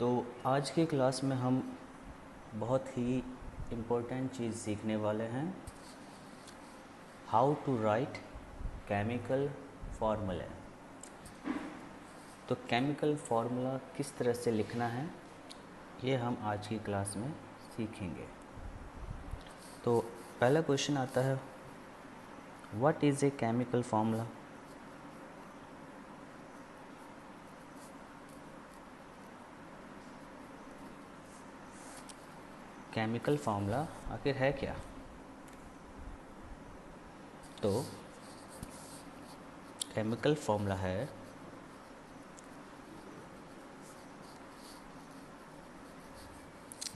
तो आज की क्लास में हम बहुत ही इम्पोर्टेंट चीज़ सीखने वाले हैं, how to write chemical formula. तो केमिकल फार्मूला किस तरह से लिखना है ये हम आज की क्लास में सीखेंगे। तो पहला क्वेश्चन आता है, what is a chemical formula. Chemical formula आखिर है क्या? तो केमिकल फार्मूला है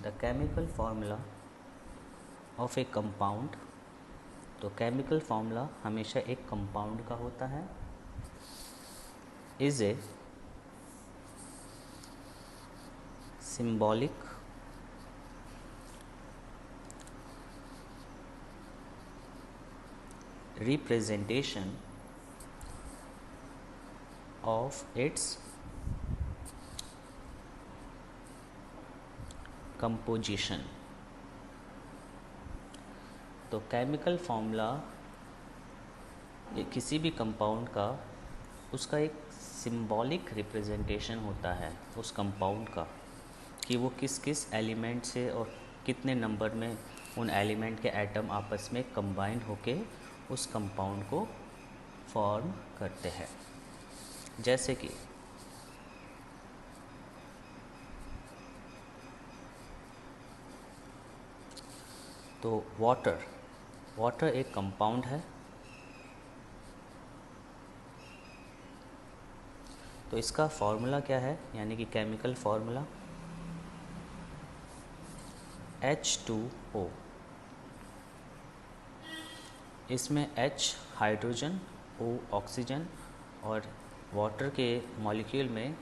the chemical formula of A compound. तो केमिकल फार्मूला हमेशा एक कंपाउंड का होता है, is a symbolic representation of its composition। तो केमिकल फार्मूला किसी भी कंपाउंड का उसका एक सिंबॉलिक रिप्रेजेंटेशन होता है उस कंपाउंड का, कि वो किस किस एलिमेंट से और कितने नंबर में उन एलिमेंट के एटम आपस में कंबाइंड होके उस कंपाउंड को फॉर्म करते हैं। जैसे कि तो वाटर एक कंपाउंड है। तो इसका फॉर्मूला क्या है, यानी कि केमिकल फार्मूला H2O। इसमें H हाइड्रोजन, O ऑक्सीजन, और वाटर के मॉलिक्यूल में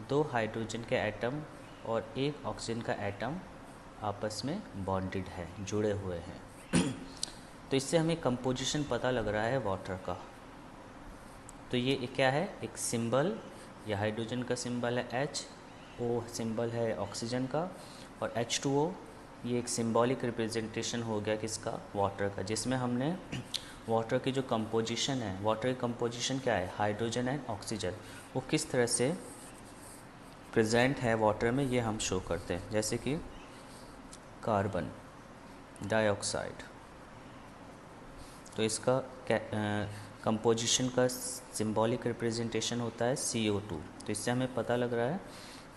2 हाइड्रोजन के एटम और 1 ऑक्सीजन का एटम आपस में बॉन्डेड है, जुड़े हुए हैं। तो इससे हमें कंपोजिशन पता लग रहा है वाटर का। तो ये क्या है, एक सिंबल, या हाइड्रोजन का सिंबल है H, O सिंबल है ऑक्सीजन का, और H2O ये एक सिंबॉलिक रिप्रेजेंटेशन हो गया किसका, वाटर का, जिसमें हमने वाटर की जो कंपोजिशन है, वाटर की कंपोजिशन क्या है, हाइड्रोजन एंड ऑक्सीजन, वो किस तरह से प्रेजेंट है वाटर में ये हम शो करते हैं। जैसे कि कार्बन डाइऑक्साइड, तो इसका कंपोजिशन का सिंबॉलिक रिप्रेजेंटेशन होता है CO2। तो इससे हमें पता लग रहा है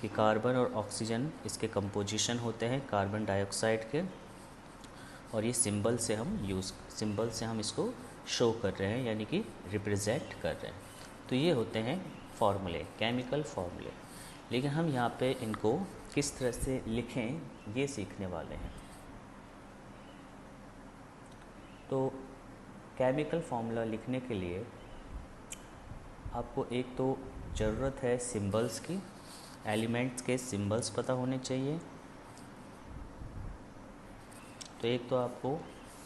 कि कार्बन और ऑक्सीजन इसके कंपोजिशन होते हैं कार्बन डाइऑक्साइड के, और ये सिंबल से हम इसको शो कर रहे हैं, यानी कि रिप्रेजेंट कर रहे हैं। तो ये होते हैं फार्मूले, केमिकल फार्मूले। लेकिन हम यहाँ पे इनको किस तरह से लिखें ये सीखने वाले हैं। तो केमिकल फार्मूला लिखने के लिए आपको एक तो ज़रूरत है सिंबल्स की, एलिमेंट्स के सिंबल्स पता होने चाहिए। तो एक तो आपको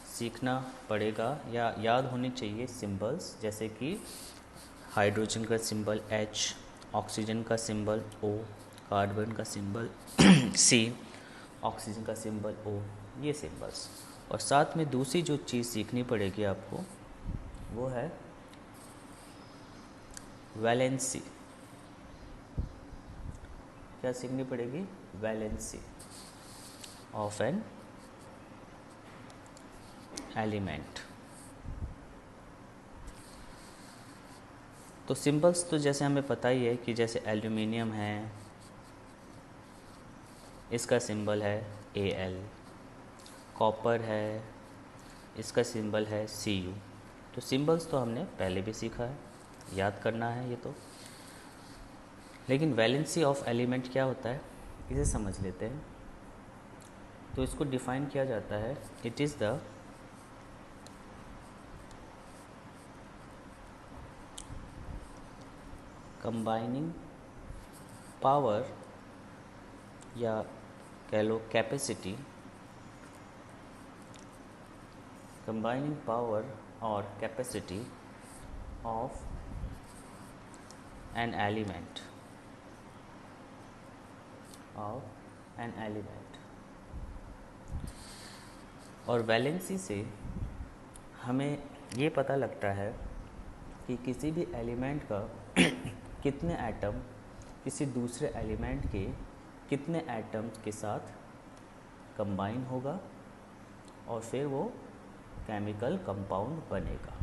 सीखना पड़ेगा या याद होने चाहिए सिंबल्स, जैसे कि हाइड्रोजन का सिंबल H, ऑक्सीजन का सिंबल O, कार्बन का सिंबल C, ऑक्सीजन का सिंबल O, ये सिंबल्स। और साथ में दूसरी जो चीज़ सीखनी पड़ेगी आपको वो है वैलेंसी। क्या सीखनी पड़ेगी, वैलेंसी ऑफ एन एलिमेंट। तो सिंबल्स तो जैसे हमें पता ही है कि जैसे एल्यूमिनियम है, इसका सिंबल है Al, कॉपर है, इसका सिंबल है Cu। तो सिंबल्स तो हमने पहले भी सीखा है, याद करना है ये तो। लेकिन वैलेंसी ऑफ एलिमेंट क्या होता है इसे समझ लेते हैं। तो इसको डिफाइन किया जाता है, it is the combining power, या कह लो कैपेसिटी, कंबाइनिंग पावर और capacity of an element of an element. और वैलेंसी से हमें ये पता लगता है कि किसी भी एलिमेंट का कितने एटम किसी दूसरे एलिमेंट के कितने एटम्स के साथ कंबाइन होगा और फिर वो केमिकल कंपाउंड बनेगा।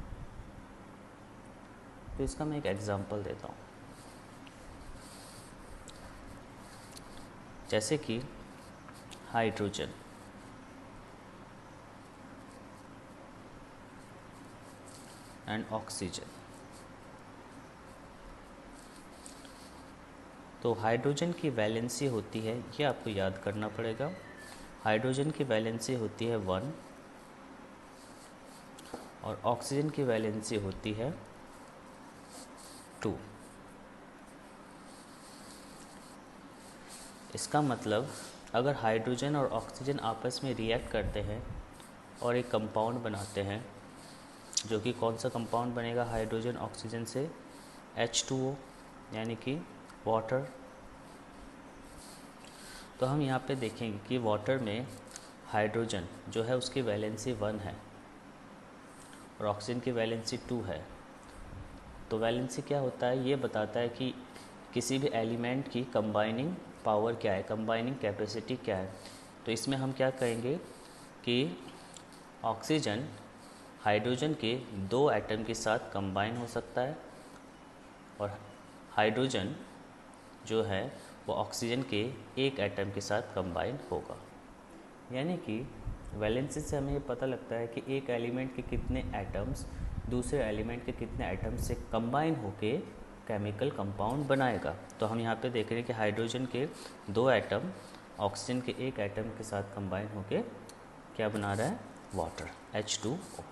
तो इसका मैं एक एग्जांपल देता हूँ। जैसे कि हाइड्रोजन, एंड ऑक्सीजन। तो हाइड्रोजन की वैलेंसी होती है, ये आपको याद करना पड़ेगा, हाइड्रोजन की वैलेंसी होती है 1 और ऑक्सीजन की वैलेंसी होती है 2। इसका मतलब अगर हाइड्रोजन और ऑक्सीजन आपस में रिएक्ट करते हैं और एक कंपाउंड बनाते हैं, जो कि कौन सा कंपाउंड बनेगा हाइड्रोजन ऑक्सीजन से, H2O यानी कि वाटर। तो हम यहाँ पे देखेंगे कि वाटर में हाइड्रोजन जो है उसकी वैलेंसी 1 है और ऑक्सीजन की वैलेंसी 2 है। तो वैलेंसी क्या होता है, ये बताता है कि किसी भी एलिमेंट की कंबाइनिंग पावर क्या है, कंबाइनिंग कैपेसिटी क्या है। तो इसमें हम क्या कहेंगे कि ऑक्सीजन हाइड्रोजन के 2 एटम के साथ कंबाइन हो सकता है और हाइड्रोजन जो है वो ऑक्सीजन के 1 एटम के साथ कंबाइन होगा। यानी कि वैलेंसी से हमें ये पता लगता है कि एक एलिमेंट के कितने एटम्स दूसरे एलिमेंट के कितने एटम्स से कंबाइन होके केमिकल कंपाउंड बनाएगा। तो हम यहाँ पे देख रहे हैं कि हाइड्रोजन के 2 एटम ऑक्सीजन के 1 एटम के साथ कंबाइन होके क्या बना रहा है, वाटर, H2O।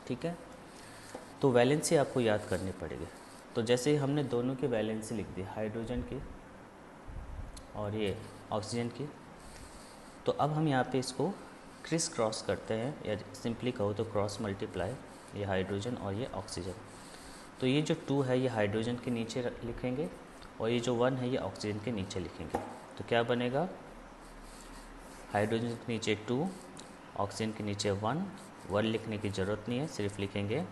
ठीक है, तो वैलेंसी आपको याद करनी पड़ेगी। तो जैसे ही हमने दोनों की वैलेंसी लिख दी, हाइड्रोजन की और ये ऑक्सीजन की, तो अब हम यहाँ पे इसको क्रिस क्रॉस करते हैं, या सिंपली कहो तो क्रॉस मल्टीप्लाई, ये हाइड्रोजन और ये ऑक्सीजन। तो ये जो 2 है ये हाइड्रोजन के नीचे लिखेंगे और ये जो 1 है ये ऑक्सीजन के नीचे लिखेंगे। तो क्या बनेगा, हाइड्रोजन के नीचे 2, ऑक्सीजन के नीचे 1 लिखने की ज़रूरत नहीं है, सिर्फ लिखेंगे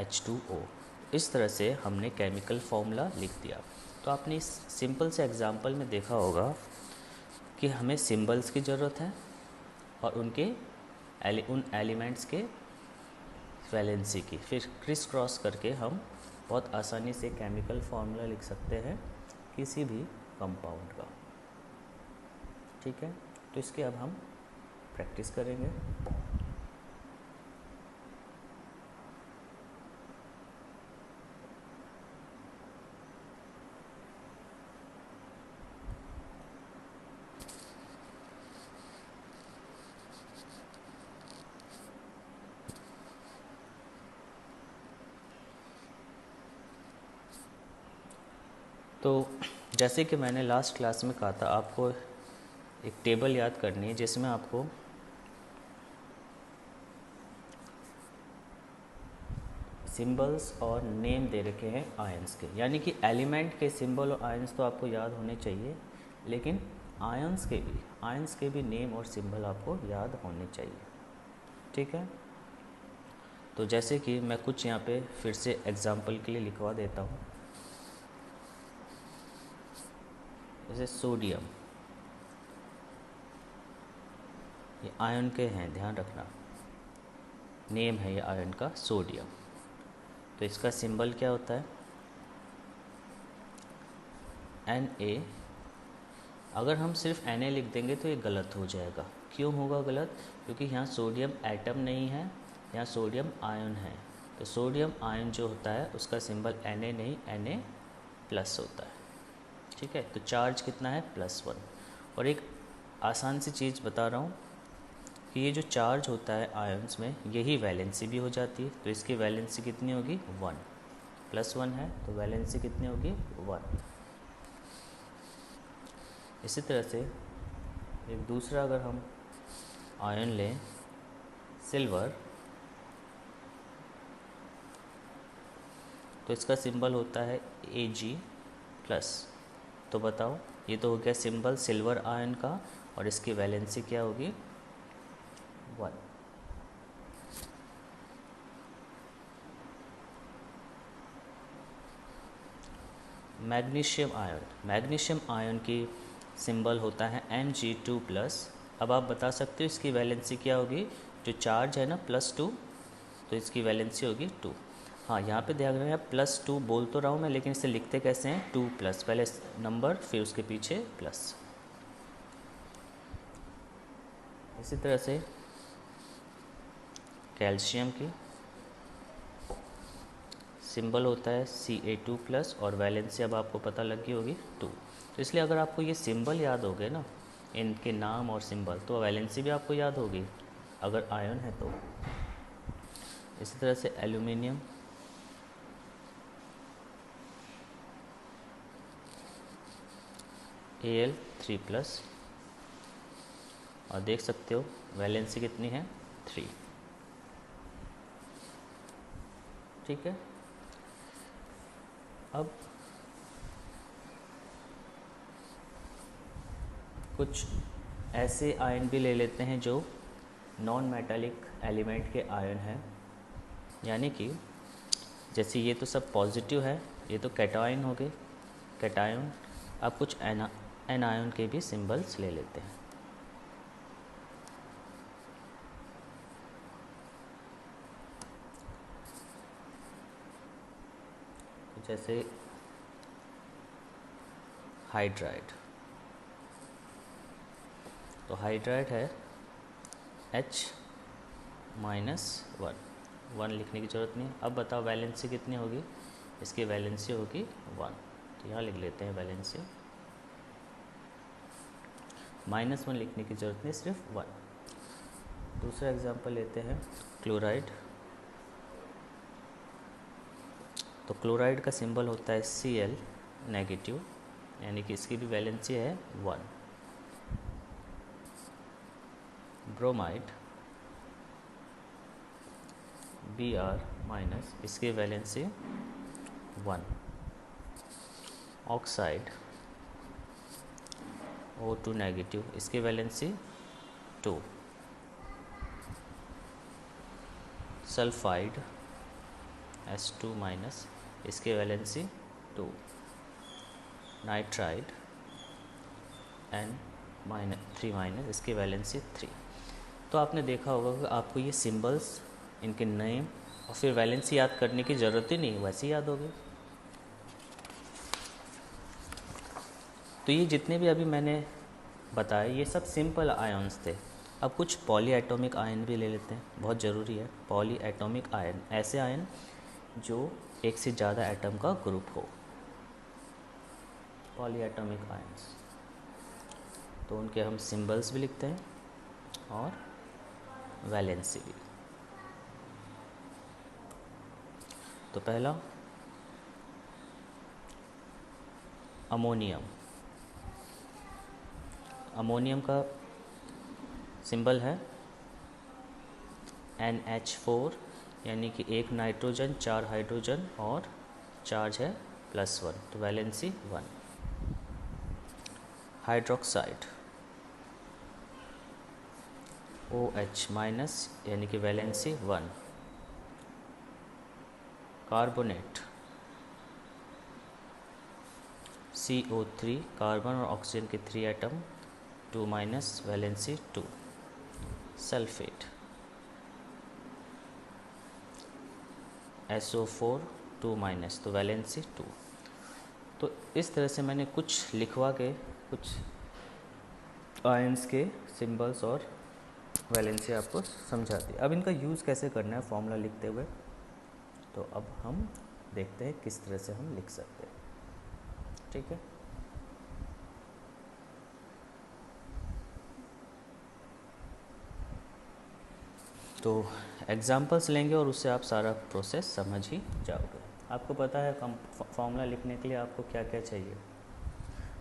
H2O। इस तरह से हमने केमिकल फॉर्मूला लिख दिया। तो आपने इस सिंपल से एग्जांपल में देखा होगा कि हमें सिंबल्स की ज़रूरत है और उन एलिमेंट्स के वैलेंसी की, फिर क्रिस क्रॉस करके हम बहुत आसानी से केमिकल फॉर्मूला लिख सकते हैं किसी भी कंपाउंड का। ठीक है, तो इसके अब हम प्रैक्टिस करेंगे। तो जैसे कि मैंने लास्ट क्लास में कहा था, आपको एक टेबल याद करनी है जिसमें आपको सिंबल्स और नेम दे रखे हैं आयंस के। यानी कि एलिमेंट के सिंबल और आयंस तो आपको याद होने चाहिए, लेकिन आयंस के भी नेम और सिंबल आपको याद होने चाहिए। ठीक है, तो जैसे कि मैं कुछ यहाँ पे फिर से एग्जांपल के लिए लिखवा देता हूँ। जैसे सोडियम, ये आयन के हैं, ध्यान रखना, नेम है ये आयन का सोडियम। तो इसका सिंबल क्या होता है, Na। अगर हम सिर्फ Na लिख देंगे तो ये गलत हो जाएगा। क्यों होगा गलत, क्योंकि यहाँ सोडियम एटम नहीं है, यहाँ सोडियम आयन है। तो सोडियम आयन जो होता है उसका सिंबल Na नहीं, Na+ होता है। ठीक है, तो चार्ज कितना है, +1। और एक आसान सी चीज़ बता रहा हूँ कि ये जो चार्ज होता है आयंस में, यही वैलेंसी भी हो जाती है। तो इसकी वैलेंसी कितनी होगी, 1, +1 है तो वैलेंसी कितनी होगी, 1। इसी तरह से एक दूसरा अगर हम आयन लें, सिल्वर, तो इसका सिंबल होता है Ag+। तो बताओ, ये तो हो गया सिंबल सिल्वर आयन का, और इसकी वैलेंसी क्या होगी? 1। मैग्नीशियम आयन की सिंबल होता है Mg2+। अब आप बता सकते हो इसकी वैलेंसी क्या होगी? जो चार्ज है ना +2, तो इसकी वैलेंसी होगी 2। हाँ, यहाँ पे ध्यान रखना, +2 बोल तो रहा हूँ मैं, लेकिन इसे लिखते कैसे हैं? 2+, पहले नंबर फिर उसके पीछे प्लस। इसी तरह से कैल्शियम की सिंबल होता है Ca2+, और वैलेंसी अब आपको पता लग गई होगी 2। तो इसलिए अगर आपको ये सिंबल याद हो गए ना, इनके नाम और सिंबल, तो वैलेंसी भी आपको याद होगी अगर आयन है तो। इसी तरह से एल्यूमिनियम, Al3+, और देख सकते हो वैलेंसी कितनी है? 3। ठीक है। अब कुछ ऐसे आयन भी ले लेते हैं जो नॉन मेटालिक एलिमेंट के आयन हैं, यानी कि जैसे ये तो सब पॉजिटिव है, ये तो कैटायन हो गए, कैटायन। अब कुछ एनायन के भी सिंबल्स ले लेते हैं। जैसे हाइड्राइड, तो हाइड्राइड है H-1, 1 लिखने की ज़रूरत नहीं। अब बताओ वैलेंसी कितनी होगी? इसकी वैलेंसी होगी 1, तो यहाँ लिख लेते हैं वैलेंसी। -1 लिखने की ज़रूरत नहीं, सिर्फ 1। दूसरा एग्जांपल लेते हैं क्लोराइड। तो क्लोराइड का सिंबल होता है Cl नेगेटिव, यानी कि इसकी भी वैलेंसी है 1। ब्रोमाइड Br-, इसकी वैलेंसी 1। ऑक्साइड O2 नेगेटिव, इसकी वैलेंसी 2। सल्फाइड S2-, इसकी वैलेंसी 2। नाइट्राइड N-3-, इसकी वैलेंसी 3। तो आपने देखा होगा कि आपको ये सिंबल्स, इनके नेम और फिर वैलेंसी याद करने की ज़रूरत ही नहीं, वैसे ही याद हो गई। तो ये जितने भी अभी मैंने बताए ये सब सिंपल आयन्स थे। अब कुछ पॉली एटॉमिक आयन भी ले लेते हैं, बहुत ज़रूरी है। पॉली एटॉमिक आयन, ऐसे आयन जो एक से ज़्यादा एटम का ग्रुप हो, पॉली एटॉमिक आयन्स। तो उनके हम सिंबल्स भी लिखते हैं और वैलेंसी भी। तो पहला अमोनियम। अमोनियम का सिंबल है NH4, यानी कि 1 नाइट्रोजन 4 हाइड्रोजन और चार्ज है +1, तो वैलेंसी 1। हाइड्रोक्साइड OH-, यानी कि वैलेंसी 1। कार्बोनेट CO3, कार्बन और ऑक्सीजन के 3 एटम, 2-, वैलेंसी 2। सल्फेट SO4, 2-, तो वैलेंसी 2। तो इस तरह से मैंने कुछ लिखवा के कुछ आयंस के सिंबल्स और वैलेंसी आपको समझा दी। अब इनका यूज़ कैसे करना है फॉर्मूला लिखते हुए, तो अब हम देखते हैं किस तरह से हम लिख सकते हैं। ठीक है, तो एग्जांपल्स लेंगे और उससे आप सारा प्रोसेस समझ ही जाओगे। आपको पता है फॉर्मूला लिखने के लिए आपको क्या क्या चाहिए।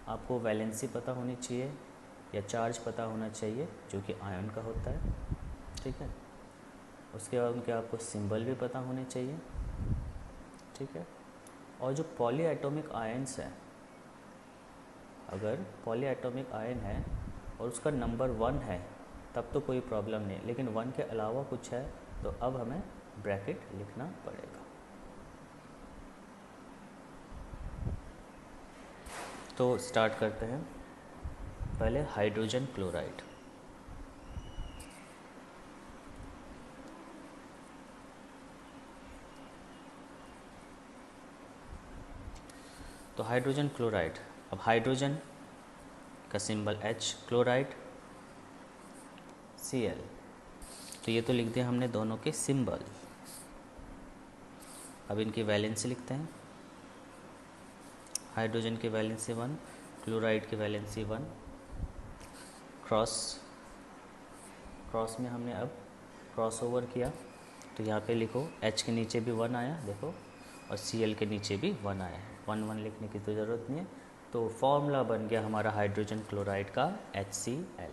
आपको वैलेंसी पता होनी चाहिए या चार्ज पता होना चाहिए जो कि आयन का होता है। ठीक है, उसके बाद उनके आपको सिंबल भी पता होने चाहिए। ठीक है, और जो पॉली एटॉमिक आयन्स हैं अगर पॉलीएटॉमिक आयन है और उसका नंबर 1 है तब तो कोई प्रॉब्लम नहीं, लेकिन 1 के अलावा कुछ है तो अब हमें ब्रैकेट लिखना पड़ेगा। तो स्टार्ट करते हैं। पहले हाइड्रोजन क्लोराइड। तो हाइड्रोजन क्लोराइड, अब हाइड्रोजन का सिंबल H, क्लोराइड Cl। तो ये तो लिख दिया हमने दोनों के सिंबल। अब इनकी वैलेंसी लिखते हैं। हाइड्रोजन की वैलेंसी 1, क्लोराइड की वैलेंसी 1। क्रॉस में हमने अब क्रॉस ओवर किया, तो यहाँ पे लिखो H के नीचे भी 1 आया देखो, और Cl के नीचे भी 1 आया है। 1 1 लिखने की तो ज़रूरत नहीं है। तो फॉर्मूला बन गया हमारा हाइड्रोजन क्लोराइड का HCl।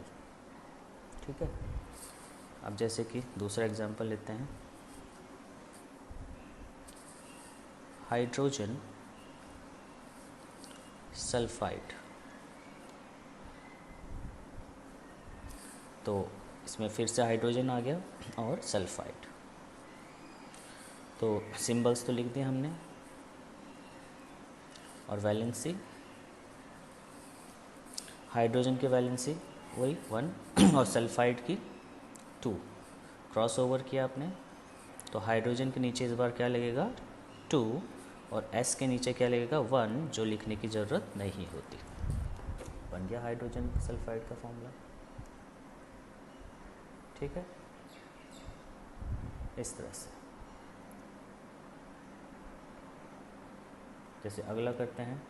ठीक है। अब जैसे कि दूसरा एग्जांपल लेते हैं, हाइड्रोजन सल्फाइड। तो इसमें फिर से हाइड्रोजन आ गया और सल्फाइड। तो सिंबल्स तो लिख दिए हमने, और वैलेंसी, हाइड्रोजन की वैलेंसी वही 1 और सल्फाइड की 2। क्रॉस ओवर किया आपने, तो हाइड्रोजन के नीचे इस बार क्या लगेगा 2, और S के नीचे क्या लगेगा 1, जो लिखने की ज़रूरत नहीं होती। बन गया हाइड्रोजन सल्फाइड का फॉर्मूला। ठीक है, इस तरह से। जैसे अगला करते हैं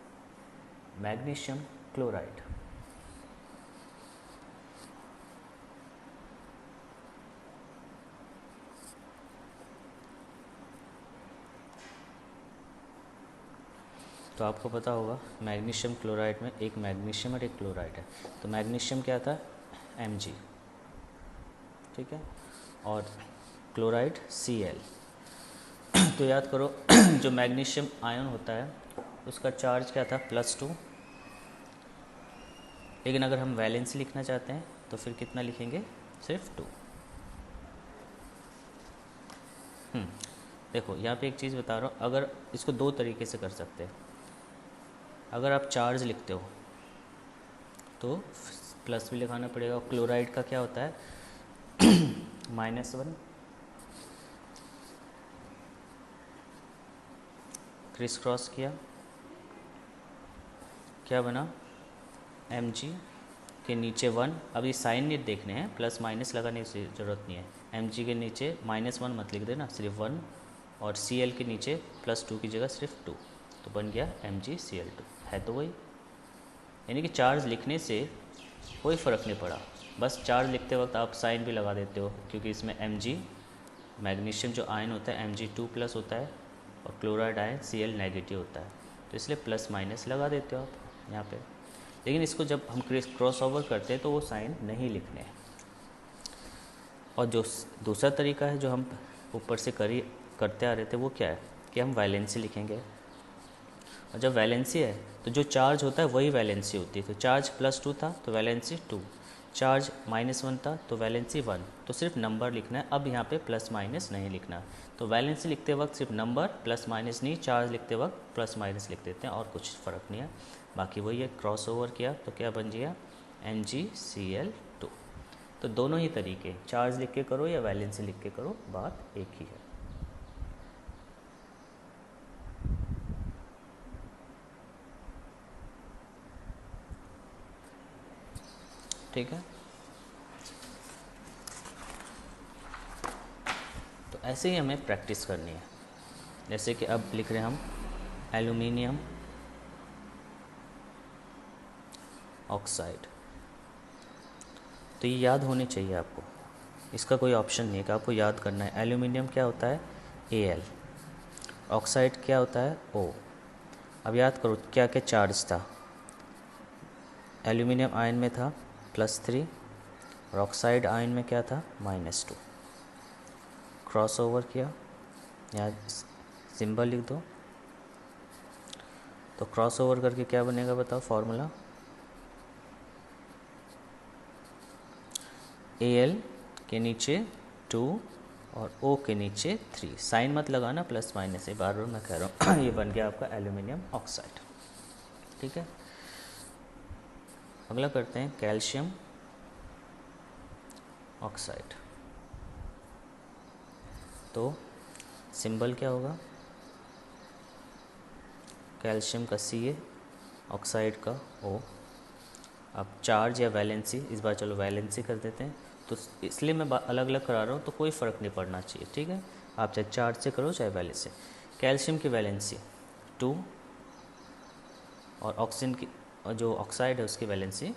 मैग्नीशियम क्लोराइड। तो आपको पता होगा मैग्नीशियम क्लोराइड में एक मैग्नीशियम और एक क्लोराइड है। तो मैग्नीशियम क्या था Mg, ठीक है, और क्लोराइड Cl। तो याद करो जो मैग्नीशियम आयन होता है उसका चार्ज क्या था +2, लेकिन अगर हम वैलेंसी लिखना चाहते हैं तो फिर कितना लिखेंगे, सिर्फ 2। देखो यहाँ पे एक चीज़ बता रहा हूँ, अगर इसको दो तरीके से कर सकते हैं। अगर आप चार्ज लिखते हो तो प्लस भी लिखाना पड़ेगा। क्लोराइड का क्या होता है -1, क्रिस क्रॉस किया, क्या बना Mg के नीचे 1। अब ये साइन नहीं देखने हैं, प्लस माइनस लगाने की ज़रूरत नहीं है। Mg के नीचे -1 मत लिख देना, सिर्फ 1, और Cl के नीचे +2 की जगह सिर्फ 2, तो बन गया MgCl2। है तो वही, यानी कि चार्ज लिखने से कोई फ़र्क नहीं पड़ा, बस चार्ज लिखते वक्त आप साइन भी लगा देते हो, क्योंकि इसमें Mg मैग्नीशियम जो आयन होता है Mg2+ होता है, और क्लोराइड आयन Cl नेगेटिव होता है, तो इसलिए प्लस माइनस लगा देते हो आप यहाँ पे। लेकिन इसको जब हम क्रॉस ओवर करते हैं तो वो साइन नहीं लिखने हैं। और जो दूसरा तरीका है जो हम ऊपर से करते आ रहे थे वो क्या है कि हम वैलेंसी लिखेंगे, और जब वैलेंसी है तो जो चार्ज होता है वही वैलेंसी होती है। तो चार्ज +2 था तो वैलेंसी 2, चार्ज -1 था तो वैलेंसी 1, तो सिर्फ नंबर लिखना है। अब यहाँ पे प्लस माइनस नहीं लिखना। तो वैलेंसी लिखते वक्त सिर्फ नंबर, प्लस माइनस नहीं, चार्ज लिखते वक्त प्लस माइनस लिख देते हैं, और कुछ फ़र्क नहीं है। बाकी वही है, क्रॉस ओवर किया तो क्या बन गया MgCl2। तो दोनों ही तरीके, चार्ज लिख के करो या वैलेंसी लिख के करो, बात एक ही है। ठीक है, तो ऐसे ही हमें प्रैक्टिस करनी है। जैसे कि अब लिख रहे हैं हम एल्यूमिनियम ऑक्साइड। तो ये याद होनी चाहिए आपको, इसका कोई ऑप्शन नहीं है कि आपको याद करना है। एल्यूमिनियम क्या होता है Al, ऑक्साइड क्या होता है O। अब याद करो क्या क्या चार्ज था। एल्यूमिनियम आयन में था +3, और ऑक्साइड आयन में क्या था -2। क्रॉस ओवर किया, यहाँ सिंबल लिख दो। तो क्रॉस ओवर करके क्या बनेगा बताओ फॉर्मूला, Al के नीचे 2 और O के नीचे 3। साइन मत लगाना, प्लस माइनस है, बार बार मैं कह रहा हूँ। ये बन गया आपका एल्यूमिनियम ऑक्साइड। ठीक है, अगला करते हैं कैल्शियम ऑक्साइड। तो सिंबल क्या होगा? कैल्शियम का Ca, ऑक्साइड का O। अब चार्ज या वैलेंसी, इस बार चलो वैलेंसी कर देते हैं, तो इसलिए मैं अलग अलग करा रहा हूँ, तो कोई फ़र्क नहीं पड़ना चाहिए। ठीक है, आप चाहे चार्ज से करो चाहे वैलेंस से। कैल्शियम की वैलेंसी 2 और ऑक्सीजन की, और जो ऑक्साइड है उसकी वैलेंसी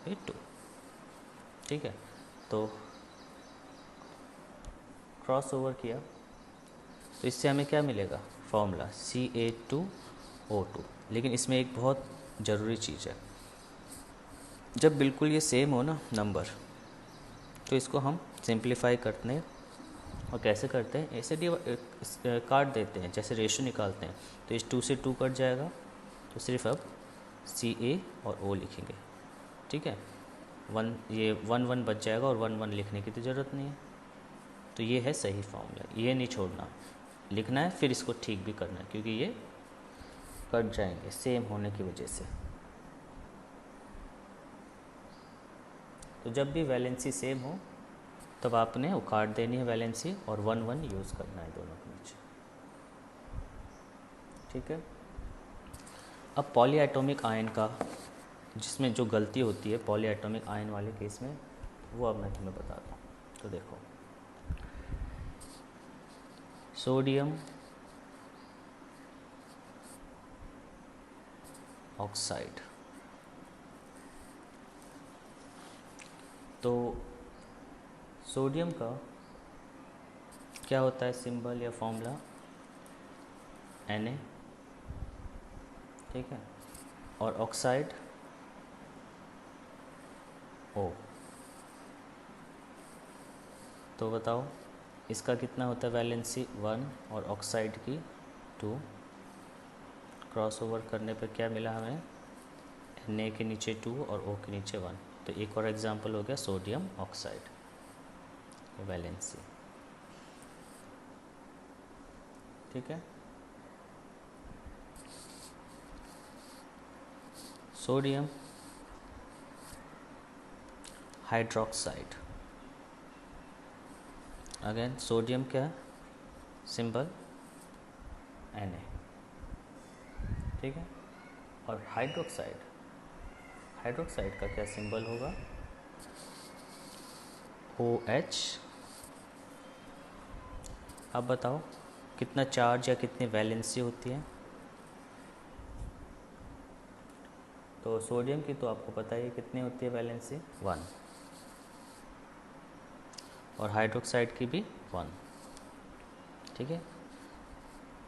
भी 2। ठीक है, तो क्रॉस ओवर किया तो इससे हमें क्या मिलेगा? Formula Ca2O2। लेकिन इसमें एक बहुत ज़रूरी चीज़ है, जब बिल्कुल ये सेम हो ना नंबर, तो इसको हम सिंप्लीफाई करते हैं। और कैसे करते हैं? ऐसे काट देते हैं, जैसे रेशो निकालते हैं, तो इस 2 से 2 कट जाएगा, तो सिर्फ अब Ca और O लिखेंगे। ठीक है, 1 ये 1 1 बच जाएगा और 1 1 लिखने की तो ज़रूरत नहीं है। तो ये है सही फॉर्मूला, ये नहीं छोड़ना, लिखना है, फिर इसको ठीक भी करना है, क्योंकि ये कट जाएंगे सेम होने की वजह से। तो जब भी वैलेंसी सेम हो तब आपने उखाड़ देनी है वैलेंसी और 1 1 यूज़ करना है दोनों के नीचे। ठीक है, अब पॉलीएटॉमिक आयन का, जिसमें जो गलती होती है पॉलीएटॉमिक आयन वाले केस में, वो अब मैं तुम्हें बताता हूँ। तो देखो, सोडियम ऑक्साइड, तो सोडियम का क्या होता है सिंबल या फॉर्मूला? Na। ठीक है, और ऑक्साइड O। तो बताओ इसका कितना होता है वैलेंसी? 1 और ऑक्साइड की 2। क्रॉस ओवर करने पर क्या मिला हमें? Na के नीचे 2 और O के नीचे 1। तो एक और एग्जांपल हो गया सोडियम ऑक्साइड, वैलेंसी। ठीक है, सोडियम हाइड्रोक्साइड, अगेन सोडियम क्या सिंबल? Na। ठीक है, और हाइड्रोक्साइड, हाइड्रोक्साइड का क्या सिंबल होगा? OH। अब बताओ कितना चार्ज या कितनी वैलेंसी होती है? तो सोडियम की तो आपको पता ही है कितनी होती है वैलेंसी? 1। और हाइड्रोक्साइड की भी 1। ठीक है,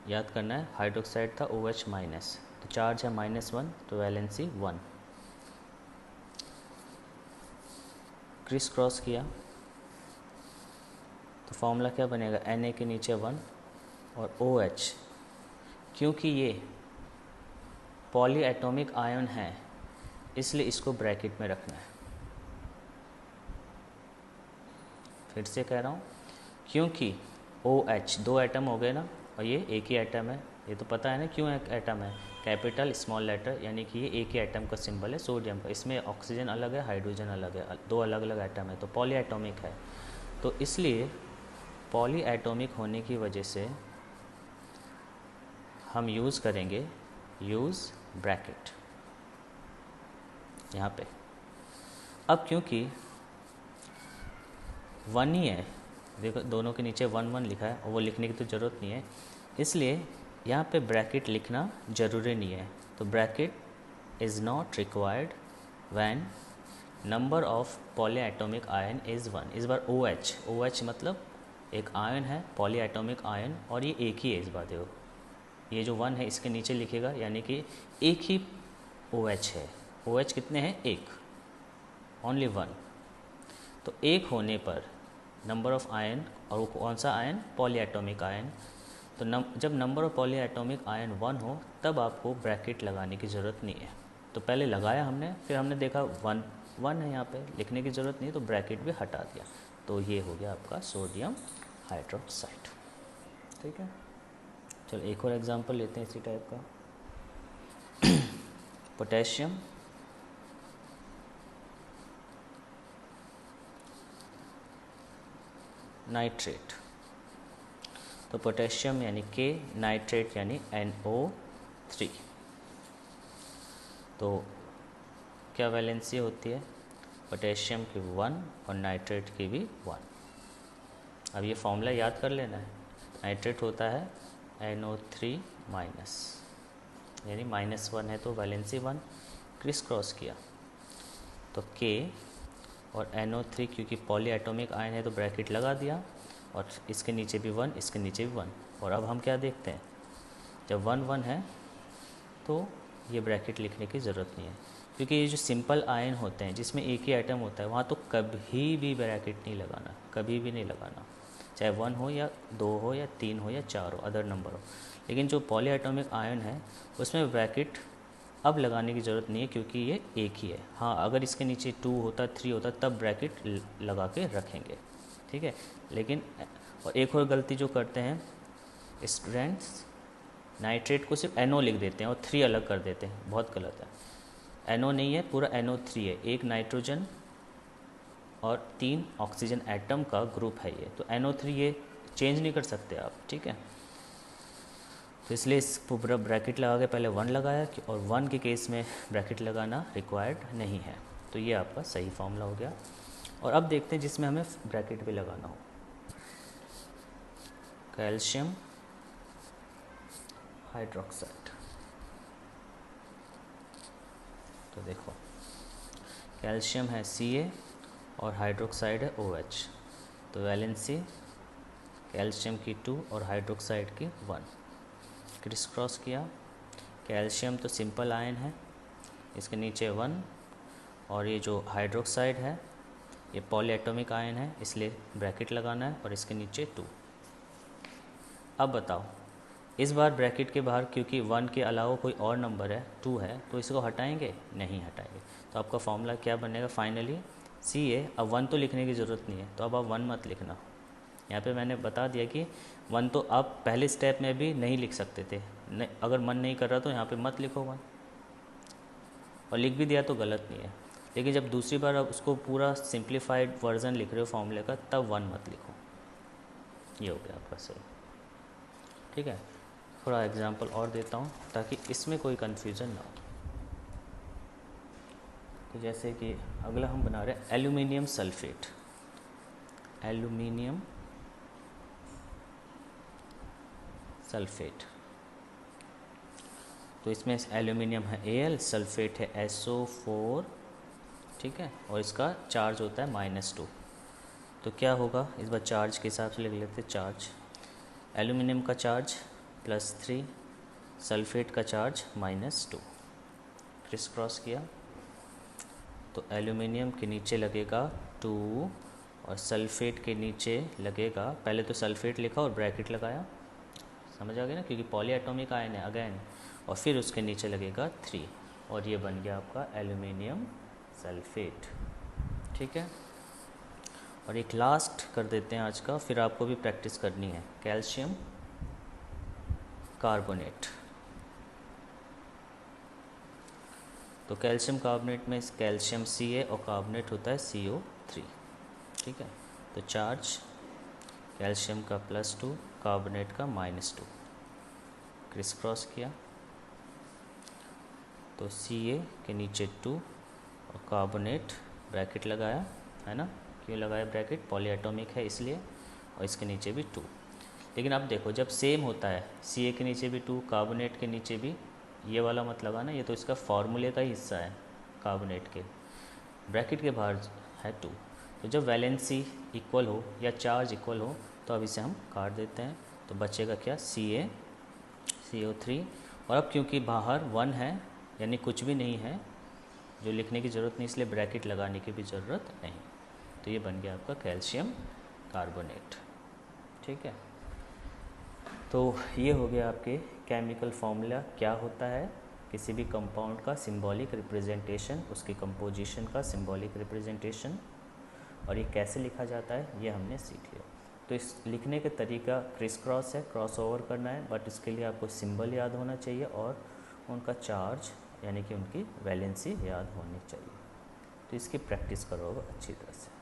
याद करना है, हाइड्रोक्साइड था OH माइनस, तो चार्ज है -1, तो वैलेंसी 1। क्रिस क्रॉस किया तो फॉर्मूला क्या बनेगा? Na के नीचे 1 और OH, क्योंकि ये पॉली एटॉमिक आयन है इसलिए इसको ब्रैकेट में रखना है। फिर से कह रहा हूँ, क्योंकि OH 2 एटम हो गए ना, और ये एक ही एटम है, ये तो पता है ना क्यों एक एटम है? कैपिटल स्मॉल लेटर, यानी कि ये एक ही एटम का सिंबल है सोडियम का। इसमें ऑक्सीजन अलग है, हाइड्रोजन अलग है, 2 अलग अलग एटम है, तो पॉली एटॉमिक है। तो इसलिए पॉली एटॉमिक होने की वजह से हम यूज़ करेंगे ब्रैकेट यहाँ पे। अब क्योंकि 1 ही है, देखो दोनों के नीचे 1 1 लिखा है और वो लिखने की तो ज़रूरत नहीं है, इसलिए यहाँ पे ब्रैकेट लिखना ज़रूरी नहीं है। तो bracket is not required when number of poly atomic ion is 1। इस बार OH मतलब एक आयन है, पॉली एटॉमिक आयन, और ये एक ही है। इस बार देखो, ये जो 1 है इसके नीचे लिखेगा, यानी कि एक ही OH है। OH कितने हैं? एक, ओनली 1। तो एक होने पर नंबर ऑफ आयन, और वो कौन सा आयन? Poly atomic ion. तो जब number of poly atomic ion 1 हो तब आपको ब्रैकेट लगाने की ज़रूरत नहीं है। तो पहले लगाया हमने, फिर हमने देखा 1 है यहाँ पे, लिखने की ज़रूरत नहीं, तो ब्रैकेट भी हटा दिया। तो ये हो गया आपका सोडियम हाइड्रोक्साइड। ठीक है, चलो एक और एग्जांपल लेते हैं इसी टाइप का। Potassium nitrate. तो पोटेशियम यानी K, नाइट्रेट यानी NO3। तो क्या वैलेंसी होती है? पोटेशियम की 1 और नाइट्रेट की भी 1। अब ये फॉर्मूला याद कर लेना है। नाइट्रेट होता है NO3 माइनस, यानी -1 है तो वैलेंसी 1। क्रिस क्रॉस किया तो K और NO3, क्योंकि पॉली एटॉमिक आयन है तो ब्रैकेट लगा दिया, और इसके नीचे भी 1, इसके नीचे भी 1। और अब हम क्या देखते हैं, जब 1 1 है तो ये ब्रैकेट लिखने की ज़रूरत नहीं है, क्योंकि ये जो सिंपल आयन होते हैं जिसमें एक ही आइटम होता है वहाँ तो कभी भी ब्रैकेट नहीं लगाना, कभी भी नहीं लगाना, चाहे 1 हो या 2 हो या 3 हो या 4 हो, अदर नंबर हो। लेकिन जो पॉली एटॉमिक आयन है उसमें ब्रैकेट अब लगाने की ज़रूरत नहीं है, क्योंकि ये एक ही है। हाँ, अगर इसके नीचे 2 होता, 3 होता, तब ब्रैकेट लगा के रखेंगे, ठीक है। लेकिन और एक और गलती जो करते हैं स्टूडेंट्स, नाइट्रेट को सिर्फ NO लिख देते हैं और 3 अलग कर देते हैं, बहुत गलत है। NO नहीं है, पूरा NO3 है, एक नाइट्रोजन और 3 ऑक्सीजन एटम का ग्रुप है ये। तो NO3 ये चेंज नहीं कर सकते आप, ठीक है। तो इसलिए इस पूरा ब्रैकेट लगा के पहले 1 लगाया, और 1 के केस में ब्रैकेट लगाना रिक्वायर्ड नहीं है। तो ये आपका सही फॉर्मूला हो गया। और अब देखते हैं जिसमें हमें ब्रैकेट भी लगाना हो। Calcium hydroxide. तो देखो, कैल्शियम है Ca और हाइड्रोक्साइड है OH। तो वैलेंसी कैल्शियम की 2 और हाइड्रोक्साइड की 1। क्रिस क्रॉस किया, कैल्शियम तो सिंपल आयन है, इसके नीचे 1, और ये जो हाइड्रोक्साइड है ये पॉली एटॉमिक आयन है, इसलिए ब्रैकेट लगाना है, और इसके नीचे 2। अब बताओ, इस बार ब्रैकेट के बाहर क्योंकि 1 के अलावा कोई और नंबर है, 2 है, तो इसको हटाएंगे? नहीं हटाएंगे। तो आपका फॉर्मूला क्या बनेगा फाइनली? Ca। अब 1 तो लिखने की ज़रूरत नहीं है, तो अब आप 1 मत लिखना। यहाँ पे मैंने बता दिया कि 1 तो आप पहले स्टेप में भी नहीं लिख सकते थे, अगर मन नहीं कर रहा तो यहाँ पे मत लिखो 1, और लिख भी दिया तो गलत नहीं है। लेकिन जब दूसरी बार आप उसको पूरा सिंप्लीफाइड वर्जन लिख रहे हो फॉर्मूले का, तब 1 मत लिखो। ये हो गया आपका सही, ठीक है। थोड़ा एग्जांपल और देता हूँ ताकि इसमें कोई कन्फ्यूज़न ना हो। तो जैसे कि अगला हम बना रहे हैं एल्यूमिनियम सल्फेट। एल्यूमिनियम सल्फेट, तो इसमें एल्यूमिनियम है Al, सल्फेट है SO4, ठीक है, और इसका चार्ज होता है -2। तो क्या होगा, इस बार चार्ज के हिसाब से लिख लेते हैं। चार्ज, एल्यूमिनियम का चार्ज +3, सल्फेट का चार्ज -2। क्रिस क्रॉस किया तो एल्यूमिनियम के नीचे लगेगा 2 और सल्फेट के नीचे लगेगा, पहले तो सल्फेट लिखा और ब्रैकेट लगाया, समझ आ गया ना, क्योंकि पॉली एटॉमिक आयन है अगेन, और फिर उसके नीचे लगेगा 3, और ये बन गया आपका एल्यूमिनियम सल्फेट, ठीक है। और एक लास्ट कर देते हैं आज का, फिर आपको भी प्रैक्टिस करनी है, कैल्शियम कार्बोनेट। तो कैल्शियम कार्बोनेट में कैल्शियम Ca और कार्बोनेट होता है CO3, ठीक है। तो चार्ज कैल्शियम का +2, कार्बोनेट का -2। क्रिस क्रॉस किया तो Ca के नीचे 2 और कार्बोनेट ब्रैकेट लगाया, है ना। क्यों लगाया ब्रैकेट? पॉली एटॉमिक है इसलिए, और इसके नीचे भी 2। लेकिन अब देखो, जब सेम होता है, Ca के नीचे भी 2, कार्बोनेट के नीचे भी, ये वाला मत लगाना, ये तो इसका फार्मूले का ही हिस्सा है, कार्बोनेट के ब्रैकेट के बाहर है 2। तो जब वैलेंसी इक्वल हो या चार्ज इक्वल हो तो अब इसे हम काट देते हैं, तो बचेगा क्या? Ca CO3, और अब क्योंकि बाहर 1 है यानी कुछ भी नहीं है जो लिखने की ज़रूरत नहीं, इसलिए ब्रैकेट लगाने की भी ज़रूरत नहीं। तो ये बन गया आपका कैल्शियम कार्बोनेट, ठीक है। तो ये हो गया आपके केमिकल फार्मूला क्या होता है किसी भी कंपाउंड का सिंबॉलिक रिप्रेजेंटेशन, उसकी कंपोजिशन का सिंबॉलिक रिप्रेजेंटेशन, और ये कैसे लिखा जाता है ये हमने सीख लिया। तो इस लिखने के तरीका क्रिस क्रॉस है, क्रॉस ओवर करना है, बट इसके लिए आपको सिंबल याद होना चाहिए और उनका चार्ज यानी कि उनकी वैलेंसी याद होनी चाहिए। तो इसकी प्रैक्टिस करो अच्छी तरह से।